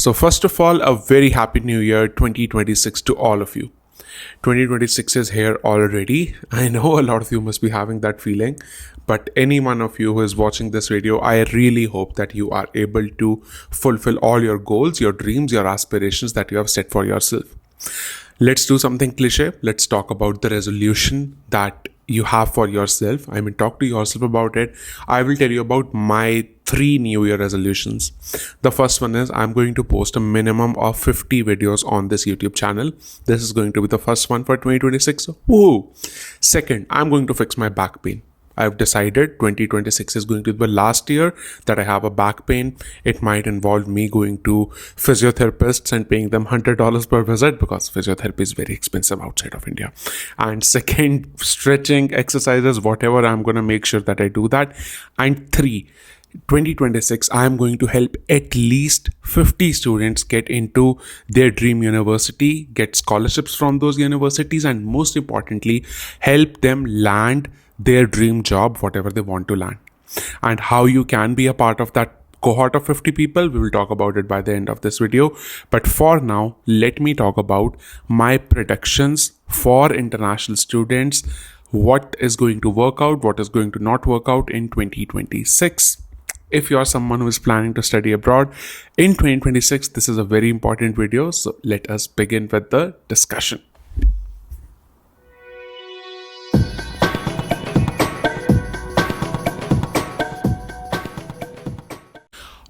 So first of all, a very happy new year 2026 to all of you. 2026 is here already. I know a lot of you must be having that feeling, but any one of you who is watching this video, I really hope that you are able to fulfill all your goals, your dreams, your aspirations that you have set for yourself. Let's do something cliche. Let's talk about the resolution that you have for yourself. I mean, talk to yourself about it. I will tell you about my 3 New Year resolutions. The first one is I'm going to post a minimum of 50 videos on this YouTube channel. This is going to be the first one for 2026. Woohoo! Second, I'm going to fix my back pain. I've decided 2026 is going to be the last year that I have a back pain. It might involve me going to physiotherapists and paying them $100 per visit because physiotherapy is very expensive outside of India. And second, stretching, exercises, whatever, I'm going to make sure that I do that. And 3, 2026, I am going to help at least 50 students get into their dream university, get scholarships from those universities, and most importantly, help them land their dream job, whatever they want to land. And how you can be a part of that cohort of 50 people, we will talk about it by the end of this video. But for now, let me talk about my predictions for international students, what is going to work out, what is going to not work out in 2026. If you are someone who is planning to study abroad in 2026, this is a very important video. So let us begin with the discussion.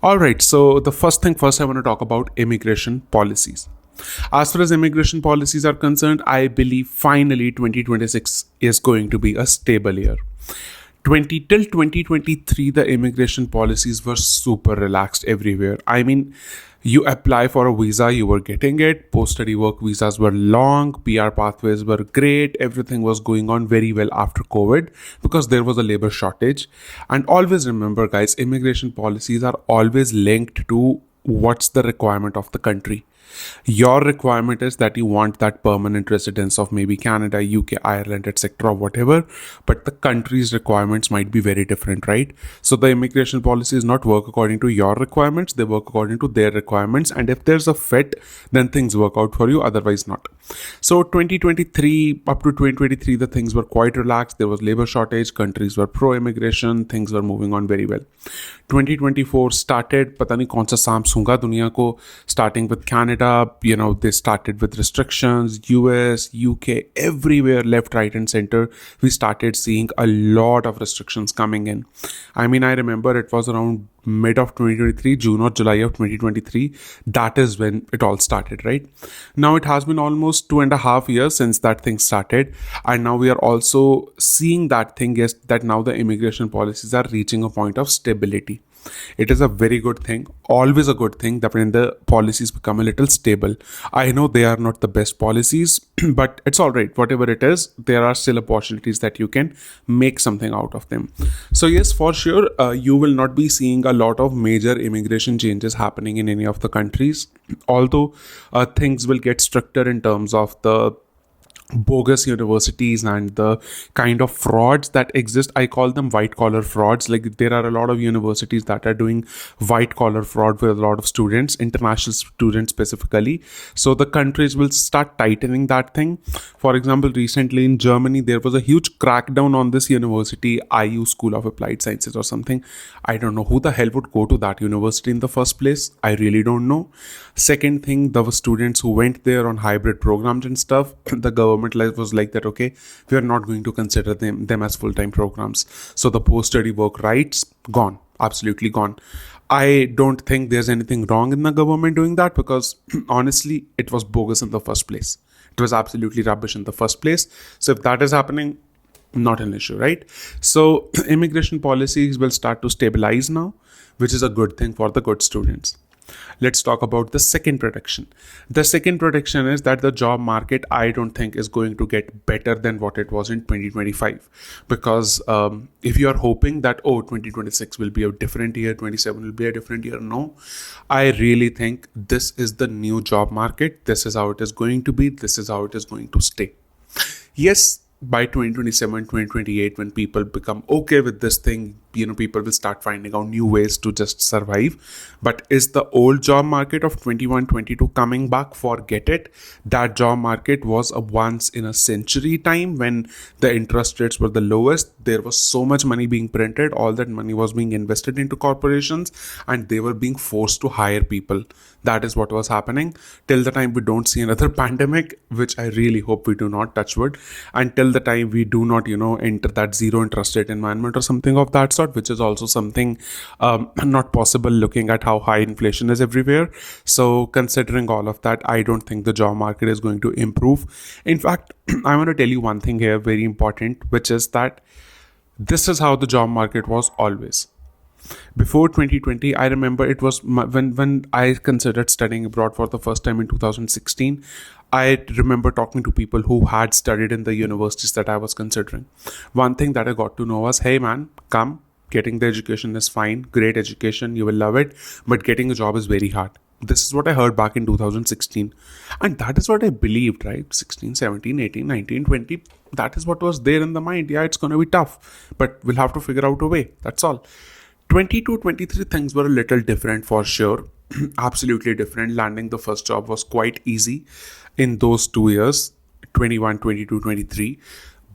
Alright, so the first thing first, I want to talk about immigration policies. As far as immigration policies are concerned, I believe finally 2026 is going to be a stable year. Till 2023, the immigration policies were super relaxed everywhere. I mean, you apply for a visa, you were getting it. Post-study work visas were long, PR pathways were great. Everything was going on very well after COVID because there was a labor shortage. And always remember, guys, immigration policies are always linked to what's the requirement of the country. Your requirement is that you want that permanent residence of maybe Canada, UK, Ireland, etc., whatever, but the country's requirements might be very different, right? So the immigration policies not work according to your requirements, they work according to their requirements, and if there's a fit, then things work out for you, otherwise not. So 2023, up to 2023, the things were quite relaxed. There was labor shortage, countries were pro-immigration, things were moving on very well. 2024 started, pata nahi kaun sa saam sunga duniya ko, starting with Canada. They started with restrictions, US, UK, everywhere, left, right, and center. We started seeing a lot of restrictions coming in. I mean, I remember it was around mid of 2023, June or July of 2023. That is when it all started, right? Now it has been almost 2.5 years since that thing started. And now we are also seeing that thing is that now the immigration policies are reaching a point of stability. It is a very good thing, always a good thing that when the policies become a little stable. I know they are not the best policies, but it's all right. Whatever it is, there are still opportunities that you can make something out of them. So yes, for sure, you will not be seeing a lot of major immigration changes happening in any of the countries, although things will get stricter in terms of the bogus universities and the kind of frauds that exist. I call them white collar frauds. Like there are a lot of universities that are doing white collar fraud with a lot of students, international students specifically. So the countries will start tightening that thing. For example, recently in Germany, there was a huge crackdown on this university, IU School of Applied Sciences or something. I don't know who the hell would go to that university in the first place. I really don't know. Second thing, there were students who went there on hybrid programs and stuff. The government was like that, okay, we are not going to consider them as full-time programs. So the post-study work rights, gone, absolutely gone. I don't think there's anything wrong in the government doing that because honestly, it was bogus in the first place. It was absolutely rubbish in the first place. So if that is happening, not an issue, right? So immigration policies will start to stabilize now, which is a good thing for the good students. Let's talk about the second prediction. The second prediction is that the job market, I don't think, is going to get better than what it was in 2025. Because if you are hoping that, 2026 will be a different year, 27 will be a different year, no. I really think this is the new job market. This is how it is going to be. This is how it is going to stay. Yes, by 2027, 2028, when people become okay with this thing, people will start finding out new ways to just survive. But is the old job market of 21 22 coming back? Forget it. That job market was a once in a century time when the interest rates were the lowest. There was so much money being printed, all that money was being invested into corporations, and they were being forced to hire people. That is what was happening till the time we don't see another pandemic, which I really hope we do not, touch wood. Until the time we do not, enter that zero interest rate environment or something of that sort, which is also something not possible looking at how high inflation is everywhere. So considering all of that, I don't think the job market is going to improve. In fact, I want to tell you one thing here, very important, which is that this is how the job market was always. Before 2020, I remember it was when I considered studying abroad for the first time in 2016. I remember talking to people who had studied in the universities that I was considering. One thing that I got to know was, hey man, come, getting the education is fine, great education, you will love it, but getting a job is very hard. This is what I heard back in 2016. And that is what I believed, right? 16, 17, 18, 19, 20. That is what was there in the mind. Yeah, it's going to be tough, but we'll have to figure out a way. That's all. 22, 23 things were a little different for sure. Absolutely different. Landing the first job was quite easy in those 2 years, 21, 22, 23,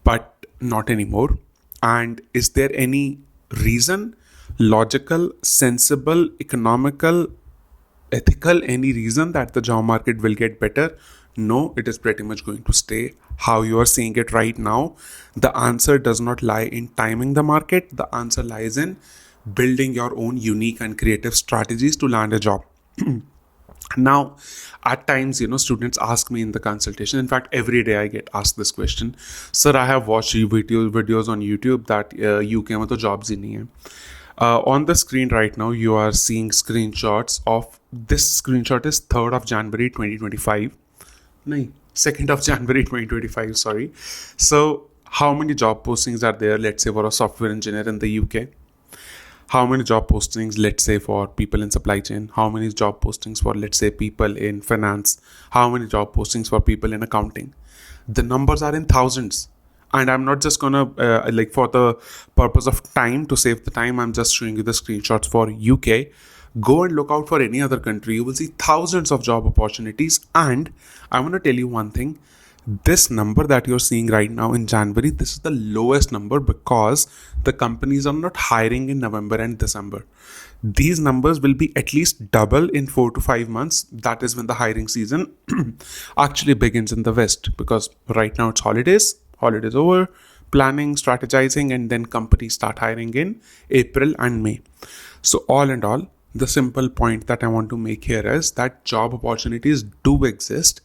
but not anymore. And is there any reason, logical, sensible, economical, ethical, any reason that the job market will get better? No, it is pretty much going to stay how you are seeing it right now. The answer does not lie in timing the market. The answer lies in building your own unique and creative strategies to land a job. Now, at times, students ask me in the consultation. In fact, every day I get asked this question. Sir, I have watched videos on YouTube that UK में तो jobs ही नहीं है. On the screen right now, you are seeing screenshots of this. Screenshot is 3rd of January 2025. No, 2nd of January 2025, sorry. So, how many job postings are there, let's say, for a software engineer in the UK? How many job postings, let's say, for people in supply chain? How many job postings for, let's say, people in finance? How many job postings for people in accounting? The numbers are in thousands. And I'm not just gonna, for the purpose of time, to save the time, I'm just showing you the screenshots for UK. Go and look out for any other country. You will see thousands of job opportunities. And I want to tell you one thing. This number that you're seeing right now in January, this is the lowest number because the companies are not hiring in November and December. These numbers will be at least double in 4 to 5 months. That is when the hiring season actually begins in the West, because right now it's holidays over, planning, strategizing, and then companies start hiring in April and May. So all in all, the simple point that I want to make here is that job opportunities do exist,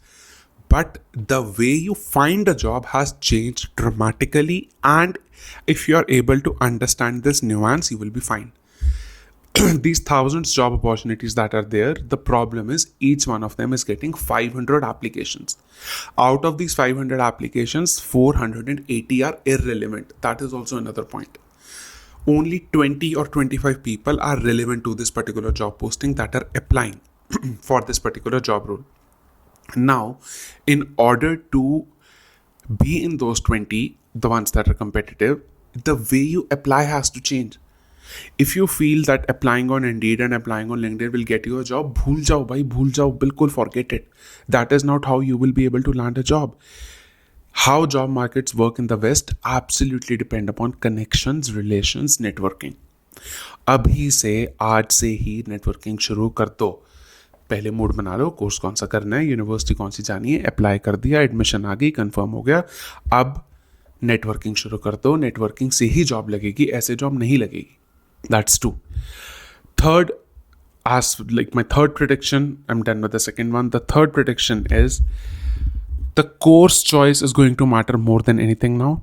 but the way you find a job has changed dramatically, and if you are able to understand this nuance, you will be fine. These thousands job opportunities that are there, the problem is each one of them is getting 500 applications. Out of these 500 applications, 480 are irrelevant. That is also another point. Only 20 or 25 people are relevant to this particular job posting that are applying for this particular job role. Now, in order to be in those 20, the ones that are competitive, the way you apply has to change. If you feel that applying on Indeed and applying on LinkedIn will get you a job, bhul jao bhai, bhul jao, bilkul forget it. That is not how you will be able to land a job. How job markets work in the West absolutely depend upon connections, relations, networking. अभी से आज से ही networking शुरू कर दो. पहले mood बना लो, course कौन सा करना है, यूनिवर्सिटी कौन सी जानी है, अप्लाई कर दिया, एडमिशन आ गई, कंफर्म हो गया. अब नेटवर्किंग शुरू कर दो. नेटवर्किंग से ही जॉब लगेगी, ऐसे जॉब नहीं लगेगी. That's 2. Third, as like my third prediction, I'm done with the second one. The third prediction is the course choice is going to matter more than anything now.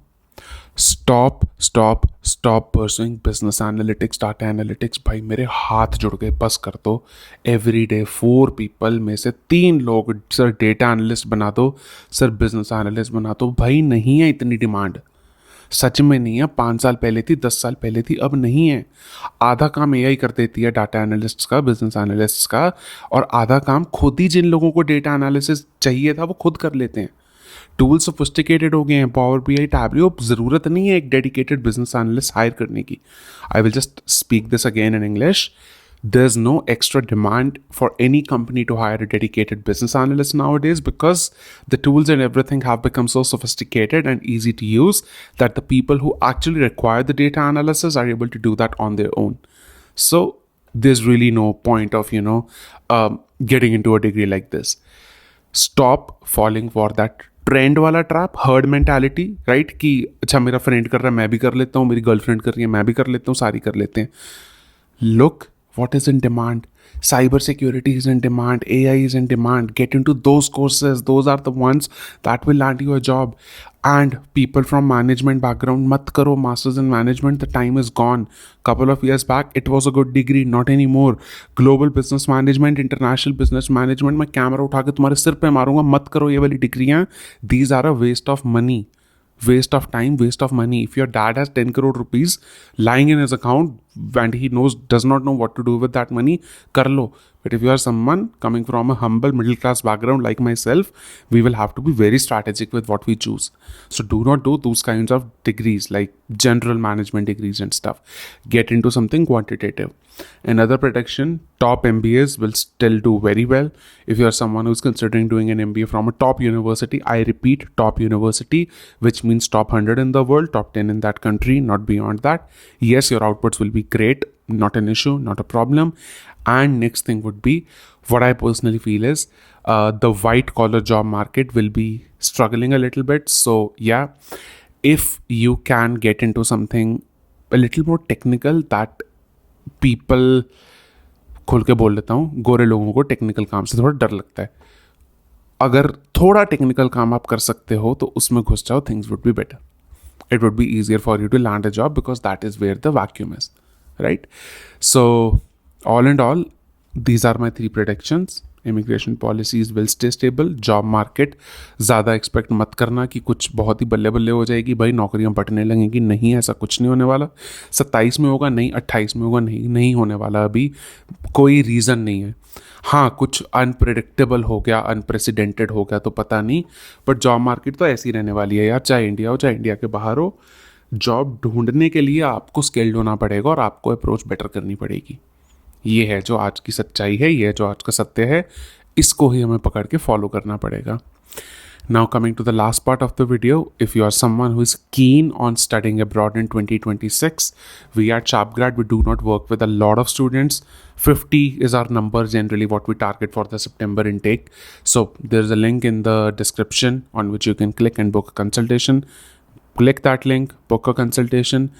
Stop pursuing business analytics, data analytics. भाई मेरे हाथ जुड़ गए, बस कर दो. Every day 4 people में से 3 लोग सर डेटा एनालिस्ट बना दो, सर बिजनेस एनालिस्ट बना दो. भाई नहीं है इतनी डिमांड, सच में नहीं है. 5 साल पहले थी, 10 साल पहले थी, अब नहीं है. आधा काम एआई कर देती है, डाटा एनालिस्ट का, बिजनेस एनालिस्ट का, और आधा काम खुद ही जिन लोगों को डेटा एनालिसिस चाहिए था वो खुद कर लेते हैं. टूल सोफिस्टिकेटेड हो गए हैं, पावर बी आई, टैब्लियो, ज़रूरत नहीं है एक डेडिकेटेड बिजनेस एनालिस्ट हायर करने की. I will just speak this again in English. There's no extra demand for any company to hire a dedicated business analyst nowadays because the tools and everything have become so sophisticated and easy to use that the people who actually require the data analysis are able to do that on their own. So there's really no point of, getting into a degree like this. Stop falling for that trend वाला trap, herd mentality, right, कि अच्छा मेरा friend कर रहा है मैं भी कर लेता हूँ, मेरी गर्लफ्रेंड कर रही है मैं भी कर लेता हूँ, सारी कर लेते हैं. Look what is in demand. Cyber security is in demand. AI is in demand. Get into those courses. Those are the ones that will land you a job. And people from management background, mat karo masters in management. The time is gone. Couple of years back, it was a good degree. Not anymore. Global business management, international business management. मैं camera उठा के तुम्हारे सिर पे मारूंगा. मत करो ये वाली डिग्रियां. These are a waste of money. Waste of time, waste of money. If your dad has 10 crore rupees lying in his account and he does not know what to do with that money, kar lo. But if you are someone coming from a humble middle class background like myself, we will have to be very strategic with what we choose. So do not do those kinds of degrees like general management degrees and stuff. Get into something quantitative. Another prediction, top MBAs will still do very well. If you are someone who's considering doing an MBA from a top university, I repeat, top university, which means top 100 in the world, top 10 in that country, not beyond that. Yes, your outputs will be great, not an issue, not a problem. And next thing would be, what I personally feel is the white collar job market will be struggling a little bit. So yeah, if you can get into something a little more technical, that people, खोल के बोल लेता हूँ, गोरे लोगों को technical काम से थोड़ा डर लगता है. अगर थोड़ा टेक्निकल काम आप कर सकते हो तो उसमें घुस जाओ, things would be better. It would be easier for you to land a job because that is where the vacuum is, right? So all in all, these are my 3 predictions. Immigration policies will stay stable. Job market ज़्यादा expect मत करना कि कुछ बहुत ही बल्ले बल्ले हो जाएगी, भाई नौकरियां बंटने लगेंगी. नहीं, ऐसा कुछ नहीं होने वाला. 27 में होगा नहीं, 28 में होगा नहीं, नहीं होने वाला. अभी कोई रीज़न नहीं है. हाँ, कुछ अनप्रेडिक्टेबल हो गया, अनप्रेसिडेंटेड हो गया तो पता नहीं, बट जॉब मार्केट तो ऐसी रहने वाली है यार, चाहे इंडिया हो चाहे इंडिया के बाहर हो. जॉब ढूंढने के लिए आपको स्किल्ड होना पड़ेगा और आपको अप्रोच बेटर करनी पड़ेगी. ये है जो आज की सच्चाई है, ये है जो आज का सत्य है. इसको ही हमें पकड़ के फॉलो करना पड़ेगा. Now coming to the last part of the video, if you are someone who is keen on studying abroad in 2026, we at SharpGrad, we do not work with a lot of students. 50 is our number generally what we target for the September intake. So there's a link in the description on which you can click and book a consultation. Click that link, book a consultation.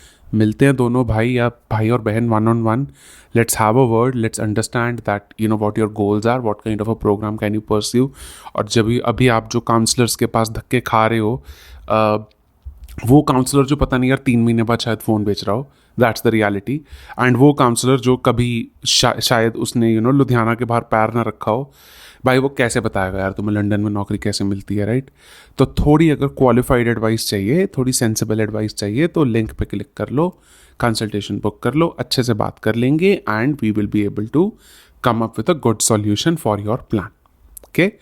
मिलते हैं दोनों भाई या भाई और बहन one-on-one. Let's have a word. Let's understand that what your goals are, what kind of a program can you pursue. और जब अभी आप जो काउंसलर्स के पास धक्के खा रहे हो, वो काउंसलर जो पता नहीं यार 3 महीने बाद शायद फ़ोन बेच रहा हो, दैट्स द रियलिटी. एंड वो काउंसलर जो कभी शायद उसने लुधियाना के बाहर पैर ना रखा हो, भाई वो कैसे बताएगा यार तुम्हें लंदन में नौकरी कैसे मिलती है, राइट? तो थोड़ी अगर क्वालिफाइड एडवाइस चाहिए, थोड़ी सेंसिबल एडवाइस चाहिए तो लिंक पे क्लिक कर लो, कंसल्टेशन बुक कर लो, अच्छे से बात कर लेंगे and we will be able to come up with a good solution for your plan. Okay,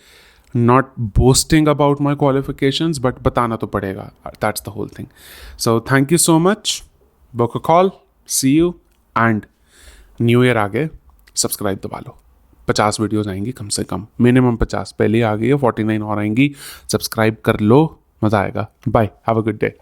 not boasting about my qualifications, but बताना तो पड़ेगा, that's the whole thing. So thank you so much, book a call, see you. And new year आ गए, subscribe दबा लो. 50 videos आएंगी कम से कम, minimum 50. पहले आ गई है, 49 और आएंगी. सब्सक्राइब कर लो, मज़ा आएगा. Bye, have a good day.